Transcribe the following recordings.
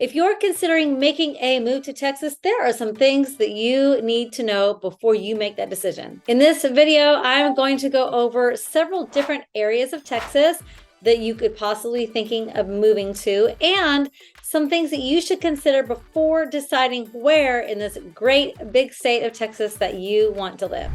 If you're considering making a move to Texas, there are some things that you need to know before you make that decision. In this video, I'm going to go over several different areas of Texas that you could possibly thinking of moving to, and some things that you should consider before deciding where in this great big state of Texas that you want to live.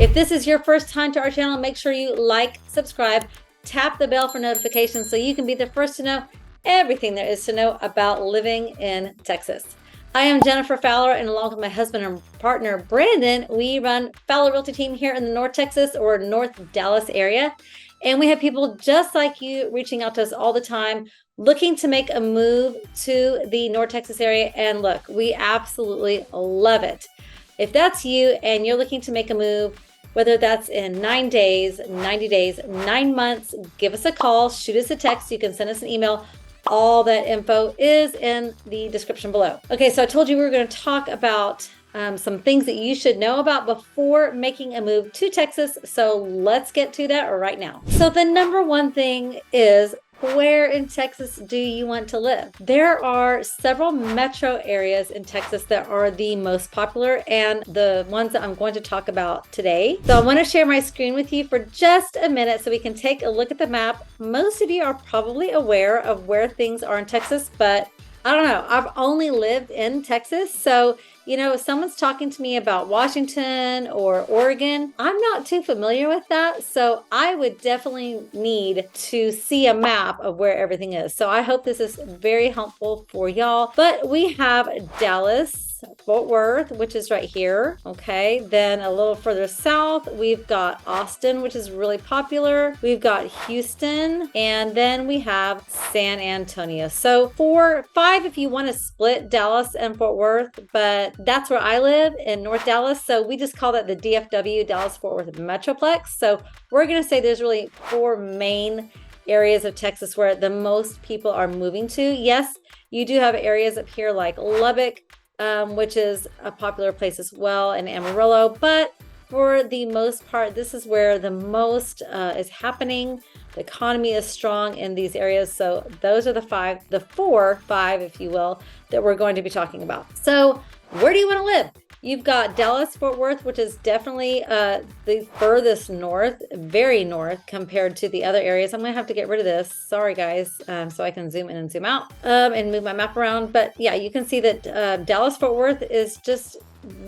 If this is your first time to our channel, make sure you like, subscribe, tap the bell for notifications so you can be the first to know everything there is to know about living in Texas. I am Jennifer Fowler, and along with my husband and partner, Brandon, we run Fowler Realty Team here in the North Texas or North Dallas area. And we have people just like you reaching out to us all the time, looking to make a move to the North Texas area. And look, we absolutely love it. If that's you and you're looking to make a move, whether that's in 9 days, 90 days, 9 months, give us a call, shoot us a text. You can send us an email. All that info is in the description below. Okay, so I told you we were going to talk about some things that you should know about before making a move to Texas. So let's get to that right now. So the number one thing is, where in Texas do you want to live? There are several metro areas in Texas that are the most popular and the ones that I'm going to talk about today. So I want to share my screen with you for just a minute so we can take a look at the map. Most of you are probably aware of where things are in Texas, but I don't know. I've only lived in Texas. So, if someone's talking to me about Washington or Oregon, I'm not too familiar with that. So I would definitely need to see a map of where everything is. So I hope this is very helpful for y'all. But we have Dallas, Fort Worth, which is right here. Okay. Then a little further south, we've got Austin, which is really popular. We've got Houston, and then we have San Antonio. So 5 if you want to split Dallas and Fort Worth, but that's where I live in North Dallas. So we just call that the DFW, Dallas Fort Worth Metroplex. So we're going to say there's really 4 main areas of Texas where the most people are moving to. Yes, you do have areas up here like Lubbock, which is a popular place as well, and Amarillo. But for the most part, this is where the most is happening. The economy is strong in these areas. So those are the 5, if you will, that we're going to be talking about. So where do you want to live? You've got Dallas, Fort Worth, which is definitely the furthest north, very north compared to the other areas. I'm going to have to get rid of this. Sorry, guys, so I can zoom in and zoom out and move my map around. But yeah, you can see that Dallas, Fort Worth is just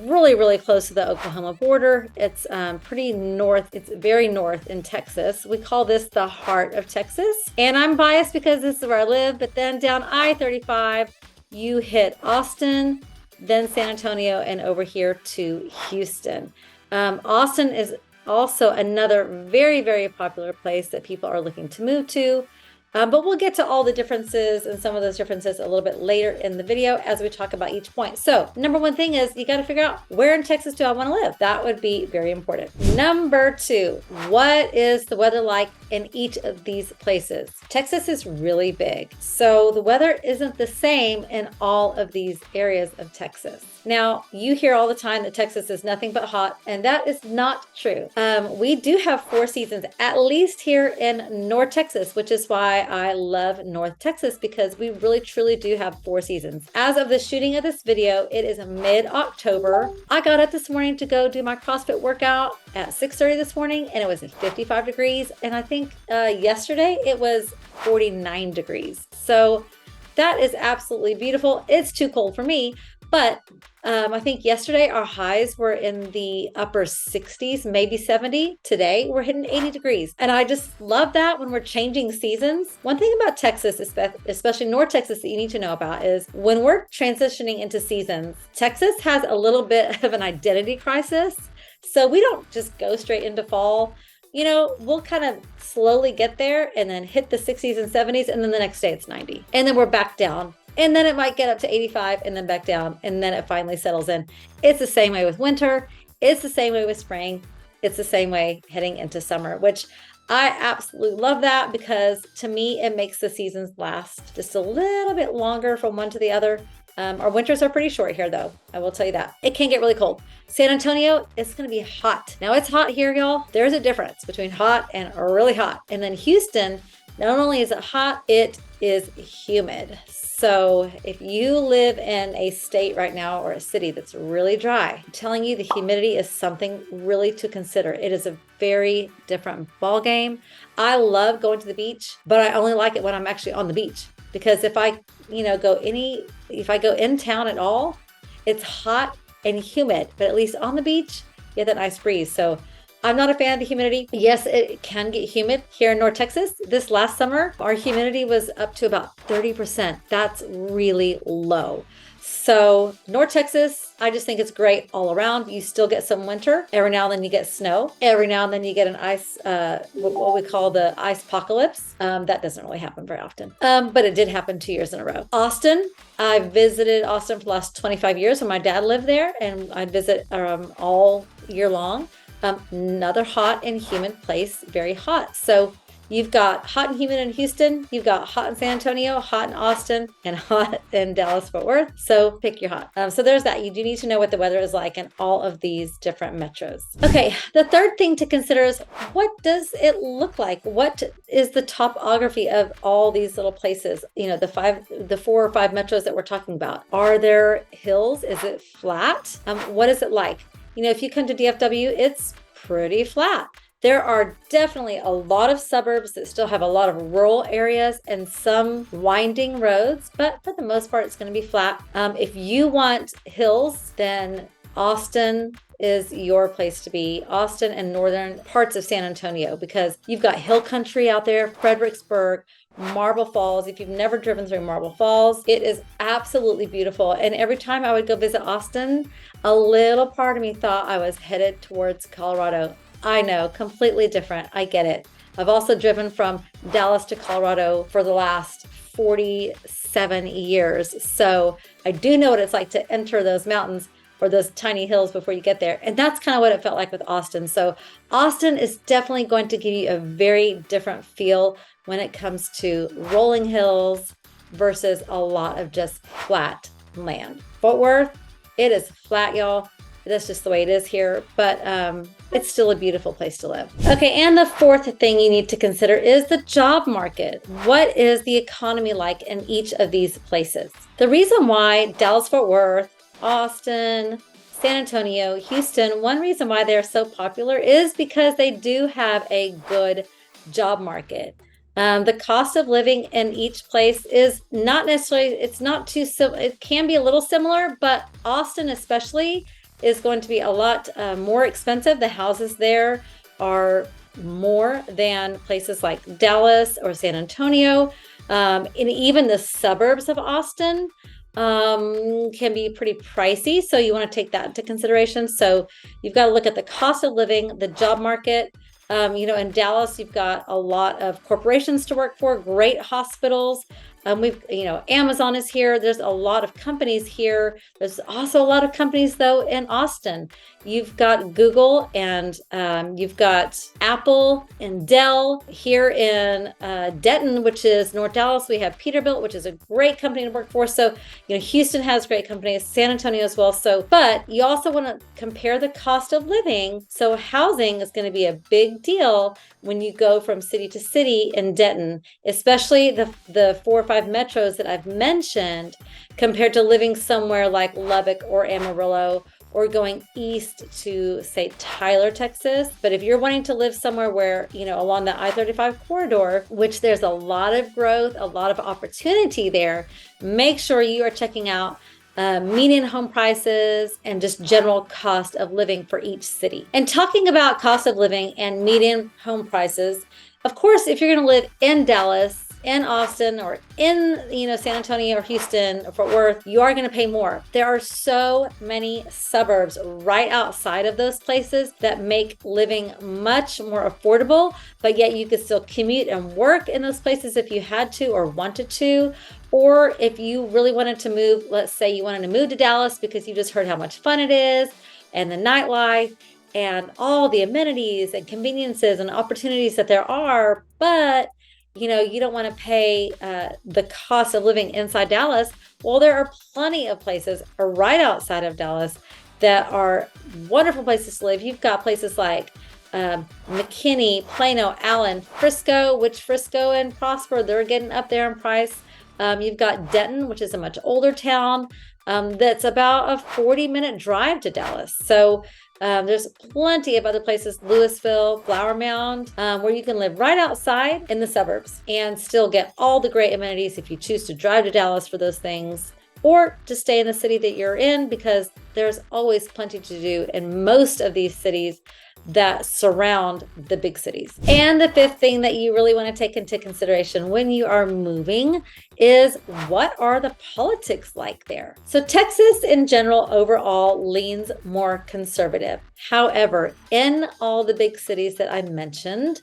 really, really close to the Oklahoma border. It's pretty north. It's very north in Texas. We call this the heart of Texas. And I'm biased because this is where I live. But then down I-35, you hit Austin, then San Antonio, and over here to Houston. Austin is also another very, very popular place that people are looking to move to. But we'll get to all the differences and some of those differences a little bit later in the video as we talk about each point. So number one thing is you got to figure out, where in Texas do I want to live? That would be very important. Number 2, what is the weather like in each of these places? Texas is really big, so the weather isn't the same in all of these areas of Texas. Now, you hear all the time that Texas is nothing but hot, and that is not true. We do have 4 seasons, at least here in North Texas, which is why I love North Texas, because we really truly do have 4 seasons. As of the shooting of this video, it is mid-October. I got up this morning to go do my CrossFit workout at 6:30 this morning, and it was 55 degrees. And I think yesterday it was 49 degrees. So that is absolutely beautiful. It's too cold for me. But I think yesterday our highs were in the upper 60s, maybe 70. Today we're hitting 80 degrees. And I just love that when we're changing seasons. One thing about Texas, especially North Texas, that you need to know about is when we're transitioning into seasons, Texas has a little bit of an identity crisis. So we don't just go straight into fall. We'll kind of slowly get there and then hit the 60s and 70s. And then the next day it's 90. And then we're back down. And then it might get up to 85 and then back down. And then it finally settles in. It's the same way with winter. It's the same way with spring. It's the same way heading into summer, which I absolutely love that, because to me, it makes the seasons last just a little bit longer from one to the other. Our winters are pretty short here, though. I will tell you that. It can get really cold. San Antonio, it's going to be hot. Now, it's hot here, y'all. There's a difference between hot and really hot. And then Houston, not only is it hot, it is humid. So if you live in a state right now or a city that's really dry, I'm telling you, the humidity is something really to consider. It is a very different ball game. I love going to the beach, but I only like it when I'm actually on the beach, because if I go in town at all, it's hot and humid, but at least on the beach, you get that nice breeze. So I'm not a fan of the humidity. Yes, it can get humid here in North Texas. This last summer, our humidity was up to about 30%. That's really low. So North Texas, I just think it's great all around. You still get some winter. Every now and then you get snow. Every now and then you get an ice, what we call the ice apocalypse. That doesn't really happen very often. But it did happen 2 years in a row. Austin, I visited Austin for the last 25 years when my dad lived there, and I'd visit all year long. Another hot and humid place, very hot. So you've got hot and humid in Houston, you've got hot in San Antonio, hot in Austin, and hot in Dallas-Fort Worth. So pick your hot. So there's that. You do need to know what the weather is like in all of these different metros. Okay, the third thing to consider is, what does it look like? What is the topography of all these little places? The 4 or 5 metros that we're talking about. Are there hills? Is it flat? What is it like? If you come to DFW, it's pretty flat. There are definitely a lot of suburbs that still have a lot of rural areas and some winding roads, but for the most part, it's going to be flat. If you want hills, then Austin is your place to be. Austin and northern parts of San Antonio, because you've got hill country out there, Fredericksburg, Marble Falls. If you've never driven through Marble Falls, it is absolutely beautiful. And every time I would go visit Austin, a little part of me thought I was headed towards Colorado. I know, completely different. I get it. I've also driven from Dallas to Colorado for the last 47 years. So I do know what it's like to enter those mountains or those tiny hills before you get there. And that's kind of what it felt like with Austin. So Austin is definitely going to give you a very different feel when it comes to rolling hills versus a lot of just flat land. Fort Worth, it is flat, y'all. That's just the way it is here, but it's still a beautiful place to live. Okay, and the fourth thing you need to consider is the job market. What is the economy like in each of these places? The reason why Dallas-Fort Worth, Austin, San Antonio, Houston, one reason why they're so popular is because they do have a good job market. The cost of living in each place is not necessarily, it can be a little similar, but Austin especially is going to be a lot more expensive. The houses there are more than places like Dallas or San Antonio. And even the suburbs of Austin can be pretty pricey. So you want to take that into consideration. So you've got to look at the cost of living, the job market. In Dallas, you've got a lot of corporations to work for, great hospitals. Amazon is here. There's a lot of companies here. There's also a lot of companies, though, in Austin. You've got Google and you've got Apple and Dell. Here in Denton, which is North Dallas, we have Peterbilt, which is a great company to work for. So, Houston has great companies, San Antonio as well. So, but you also want to compare the cost of living. So housing is going to be a big deal when you go from city to city in Denton, especially the 4 or 5 metros that I've mentioned, compared to living somewhere like Lubbock or Amarillo, or going east to, say, Tyler, Texas. But if you're wanting to live somewhere where, along the I-35 corridor, which there's a lot of growth, a lot of opportunity there, make sure you are checking out median home prices and just general cost of living for each city. And talking about cost of living and median home prices, of course, if you're going to live in Dallas, in Austin, or in San Antonio or Houston or Fort Worth, you are going to pay more. There are so many suburbs right outside of those places that make living much more affordable, but yet you could still commute and work in those places if you had to or wanted to. Or if you really wanted to move, let's say you wanted to move to Dallas because you just heard how much fun it is and the nightlife and all the amenities and conveniences and opportunities that there are, but you don't want to pay the cost of living inside Dallas. Well, there are plenty of places right outside of Dallas that are wonderful places to live. You've got places like McKinney, Plano, Allen, Frisco, which Frisco and Prosper, they're getting up there in price. You've got Denton, which is a much older town that's about a 40-minute drive to Dallas. So there's plenty of other places, Louisville, Flower Mound, where you can live right outside in the suburbs and still get all the great amenities if you choose to drive to Dallas for those things, or to stay in the city that you're in, because there's always plenty to do in most of these cities that surround the big cities. And the fifth thing that you really want to take into consideration when you are moving is, what are the politics like there? So Texas in general overall leans more conservative. However, in all the big cities that I mentioned,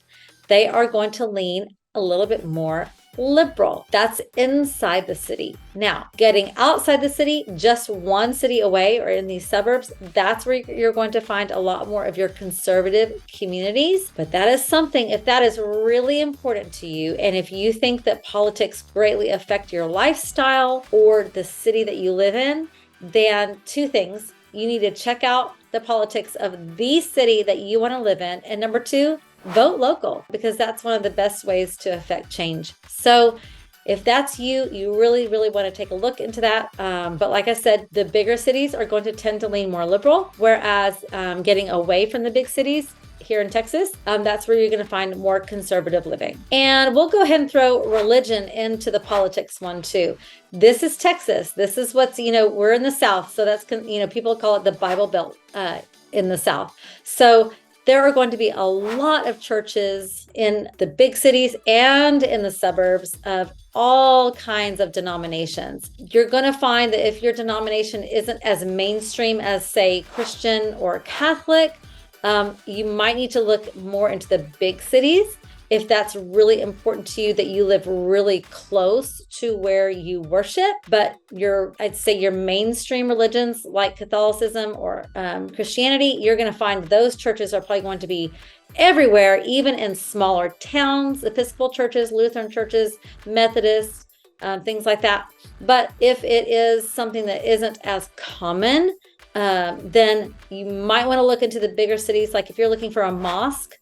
they are going to lean a little bit more liberal. That's inside the city. Now, getting outside the city, just one city away or in these suburbs, that's where you're going to find a lot more of your conservative communities. But that is something, if that is really important to you, and if you think that politics greatly affect your lifestyle or the city that you live in, then two things. You need to check out the politics of the city that you want to live in. And number two, vote local, because that's one of the best ways to affect change. So if that's you, you really, really want to take a look into that. But like I said, the bigger cities are going to tend to lean more liberal, whereas getting away from the big cities here in Texas, that's where you're going to find more conservative living. And we'll go ahead and throw religion into the politics one too. This is Texas. This is what's, we're in the South. So that's, people call it the Bible Belt in the South. So there are going to be a lot of churches in the big cities and in the suburbs of all kinds of denominations. You're going to find that if your denomination isn't as mainstream as, say, Christian or Catholic, you might need to look more into the big cities if that's really important to you, that you live really close to where you worship. But I'd say your mainstream religions like Catholicism or Christianity, you're going to find those churches are probably going to be everywhere, even in smaller towns, Episcopal churches, Lutheran churches, Methodists, things like that. But if it is something that isn't as common, then you might want to look into the bigger cities. Like if you're looking for a mosque,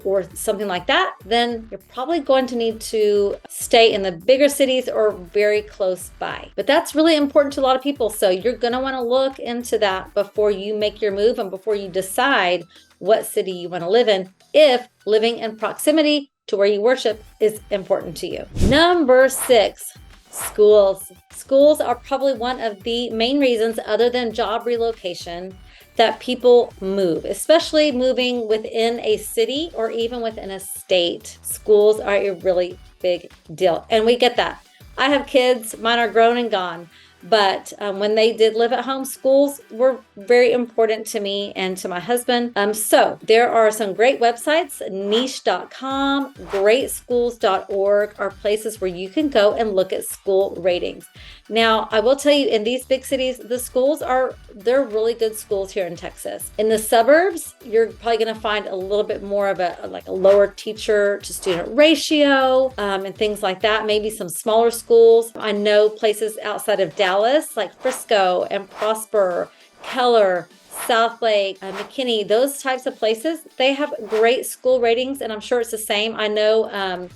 or something like that, then you're probably going to need to stay in the bigger cities or very close by. But that's really important to a lot of people. So you're going to want to look into that before you make your move and before you decide what city you want to live in, if living in proximity to where you worship is important to you. Number 6. Schools. Schools are probably one of the main reasons, other than job relocation, that people move, especially moving within a city or even within a state. Schools are a really big deal. And we get that. I have kids, mine are grown and gone. But when they did live at home, schools were very important to me and to my husband. So there are some great websites, niche.com, greatschools.org are places where you can go and look at school ratings. Now, I will tell you, in these big cities, the schools they're really good schools here in Texas. In the suburbs, you're probably going to find a little bit more of a lower teacher to student ratio and things like that. Maybe some smaller schools. I know places outside of Dallas, like Frisco and Prosper, Keller, Southlake, McKinney, those types of places, they have great school ratings, and I'm sure it's the same. I know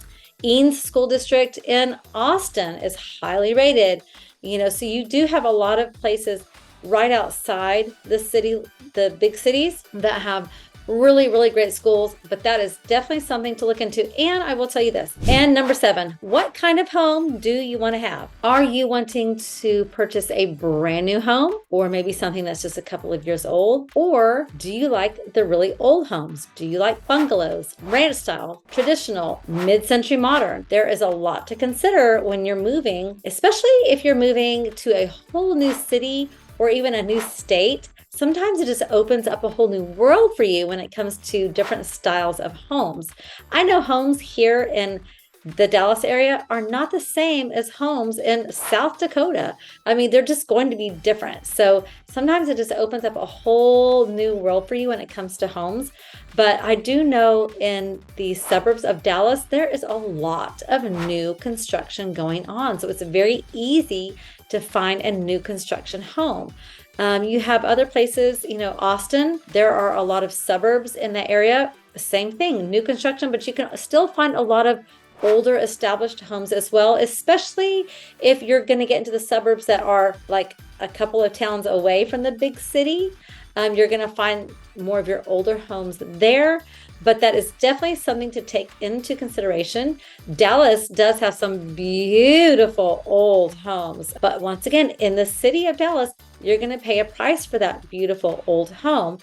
Eanes School District in Austin is highly rated, so you do have a lot of places right outside the city, the big cities, that have really, really great schools. But that is definitely something to look into. And I will tell you this. And number 7, what kind of home do you want to have? Are you wanting to purchase a brand new home, or maybe something that's just a couple of years old? Or do you like the really old homes? Do you like bungalows, ranch style, traditional, mid-century modern? There is a lot to consider when you're moving, especially if you're moving to a whole new city or even a new state. Sometimes it just opens up a whole new world for you when it comes to different styles of homes. I know homes here in the Dallas area are not the same as homes in South Dakota. I mean, they're just going to be different. So sometimes it just opens up a whole new world for you when it comes to homes. But I do know in the suburbs of Dallas, there is a lot of new construction going on. So it's very easy to find a new construction home. You have other places, Austin, there are a lot of suburbs in that area. Same thing, new construction, but you can still find a lot of older established homes as well, especially if you're going to get into the suburbs that are like a couple of towns away from the big city. You're going to find more of your older homes there, but that is definitely something to take into consideration. Dallas does have some beautiful old homes, but once again, in the city of Dallas, you're going to pay a price for that beautiful old home.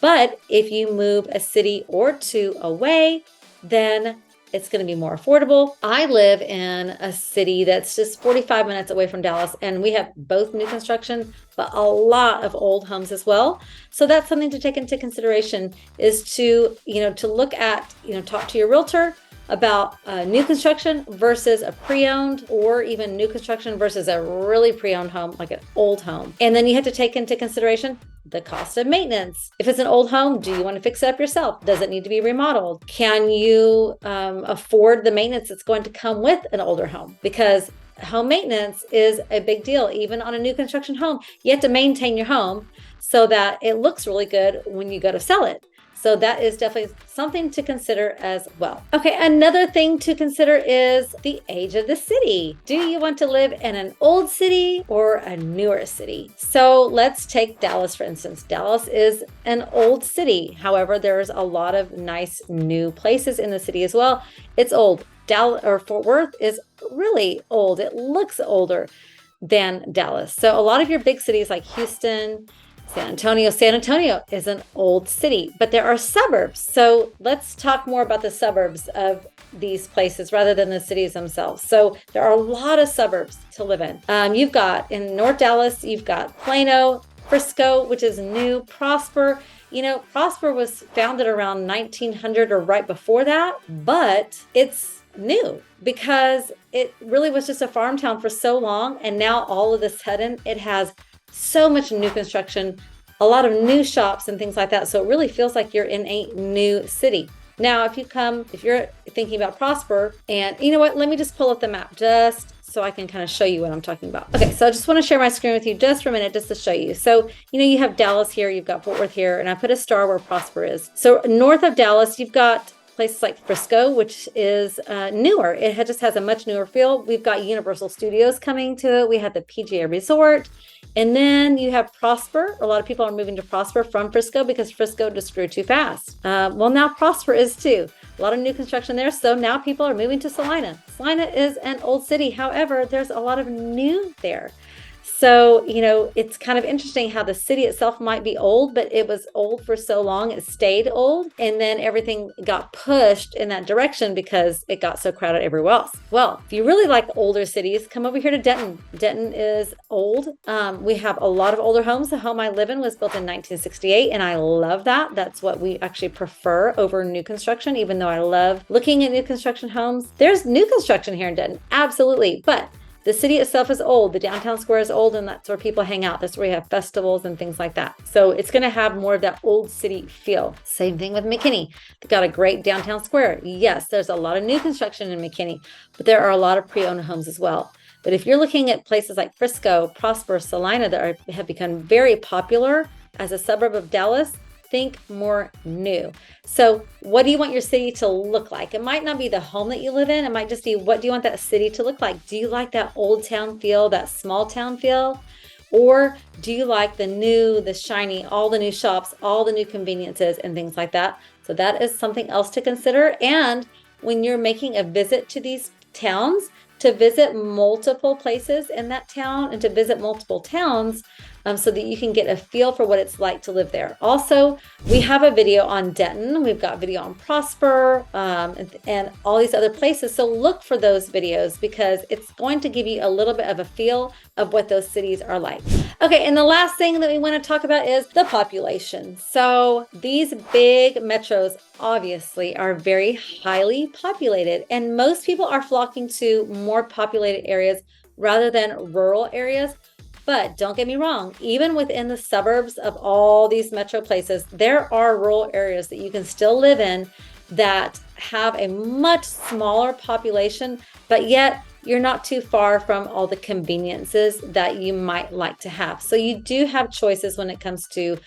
But if you move a city or two away, then it's going to be more affordable. I live in a city that's just 45 minutes away from Dallas, and we have both new construction, but a lot of old homes as well. So that's something to take into consideration, is to look at, talk to your realtor about new construction versus a pre-owned, or even new construction versus a really pre-owned home, like an old home. And then you have to take into consideration the cost of maintenance. If it's an old home, do you want to fix it up yourself? Does it need to be remodeled? Can you afford the maintenance that's going to come with an older home? Because home maintenance is a big deal. Even on a new construction home, you have to maintain your home so that it looks really good when you go to sell it. So that is definitely something to consider as well. Okay, another thing to consider is the age of the city. Do you want to live in an old city or a newer city? So let's take Dallas, for instance. Dallas is an old city. However, there's a lot of nice new places in the city as well. It's old. Fort Worth is really old. It looks older than Dallas. So a lot of your big cities like Houston, San Antonio is an old city, but there are suburbs. So let's talk more about the suburbs of these places rather than the cities themselves. So there are a lot of suburbs to live in. You've got in North Dallas, you've got Plano, Frisco, which is new, Prosper. Prosper was founded around 1900 or right before that, but it's new because it really was just a farm town for so long. And now all of a sudden it has so much new construction, a lot of new shops and things like that. So it really feels like you're in a new city. Now, if you're thinking about Prosper, and you know what, let me just pull up the map just so I can kind of show you what I'm talking about. Okay, so I just want to share my screen with you just for a minute, just to show you. So, you have Dallas here, you've got Fort Worth here, and I put a star where Prosper is. So north of Dallas, you've got places like Frisco, which is newer. It just has a much newer feel. We've got Universal Studios coming to it. We have the PGA Resort. And then you have Prosper. A lot of people are moving to Prosper from Frisco because Frisco just grew too fast. Well, now Prosper is too. A lot of new construction there. So now people are moving to Salina. Salina is an old city. However, there's a lot of new there. So, it's kind of interesting how the city itself might be old, but it was old for so long, it stayed old. And then everything got pushed in that direction because it got so crowded everywhere else. Well, if you really like older cities, come over here to Denton. Denton is old. We have a lot of older homes. The home I live in was built in 1968, and I love that. That's what we actually prefer over new construction, even though I love looking at new construction homes. There's new construction here in Denton, absolutely. But the city itself is old. The downtown square is old, and that's where people hang out. That's where we have festivals and things like that. So it's going to have more of that old city feel. Same thing with McKinney. They've got a great downtown square. Yes, there's a lot of new construction in McKinney, but there are a lot of pre-owned homes as well. But if you're looking at places like Frisco, Prosper, Salina that have become very popular as a suburb of Dallas, think more new. So what do you want your city to look like? It might not be the home that you live in. It might just be, what do you want that city to look like? Do you like that old town feel, that small town feel? Or do you like the new, the shiny, all the new shops, all the new conveniences and things like that? So that is something else to consider. And when you're making a visit to these towns, to visit multiple places in that town and to visit multiple towns, so that you can get a feel for what it's like to live there. Also, we have a video on Denton. We've got video on Prosper, and all these other places. So look for those videos because it's going to give you a little bit of a feel of what those cities are like. Okay, and the last thing that we want to talk about is the population. So these big metros obviously are very highly populated, and most people are flocking to more populated areas rather than rural areas. But don't get me wrong, even within the suburbs of all these metro places, there are rural areas that you can still live in that have a much smaller population, but yet you're not too far from all the conveniences that you might like to have. So you do have choices when it comes to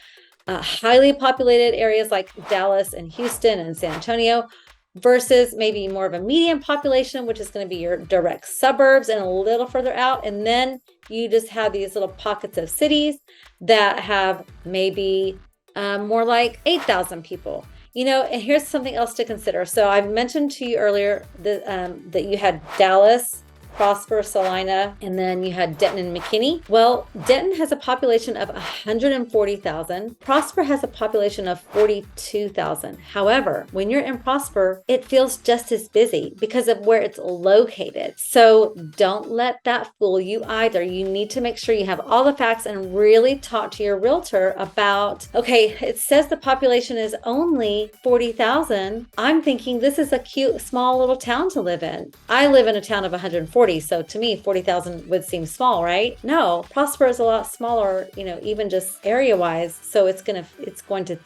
highly populated areas like Dallas and Houston and San Antonio versus maybe more of a medium population, which is going to be your direct suburbs and a little further out. And then you just have these little pockets of cities that have maybe more like 8,000 people. And here's something else to consider. So I mentioned to you earlier that you had Dallas, Prosper, Salina, and then you had Denton and McKinney. Well, Denton has a population of 140,000. Prosper has a population of 42,000. However, when you're in Prosper, it feels just as busy because of where it's located. So don't let that fool you either. You need to make sure you have all the facts and really talk to your realtor about, okay, it says the population is only 40,000. I'm thinking this is a cute, small little town to live in. I live in a town of 140. So to me, 40,000 would seem small, right? No, Prosper is a lot smaller, even just area wise. So it's going to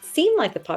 seem like it's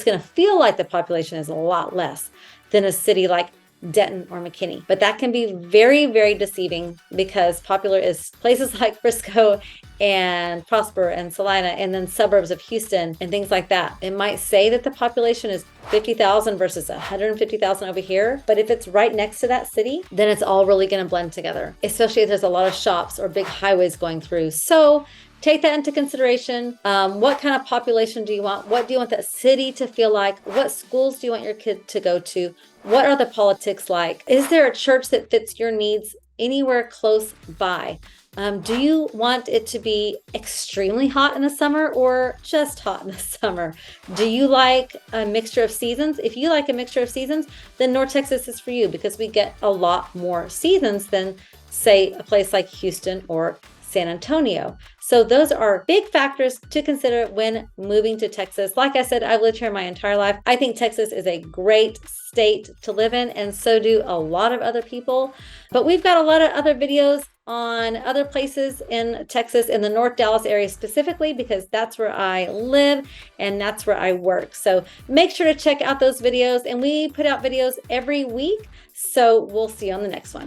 going to feel like the population is a lot less than a city like Denton or McKinney. But that can be very, very deceiving because popular is places like Frisco and Prosper and Salina and then suburbs of Houston and things like that. It might say that the population is 50,000 versus 150,000 over here. But if it's right next to that city, then it's all really going to blend together, especially if there's a lot of shops or big highways going through. So take that into consideration. What kind of population do you want? What do you want that city to feel like? What schools do you want your kid to go to? What are the politics like? Is there a church that fits your needs anywhere close by? Do you want it to be extremely hot in the summer or just hot in the summer? Do you like a mixture of seasons? If you like a mixture of seasons, then North Texas is for you because we get a lot more seasons than, say, a place like Houston or San Antonio. So those are big factors to consider when moving to Texas. Like I said, I've lived here my entire life. I think Texas is a great state to live in, and so do a lot of other people. But we've got a lot of other videos on other places in Texas, in the North Dallas area specifically, because that's where I live and that's where I work. So make sure to check out those videos, and we put out videos every week. So we'll see you on the next one.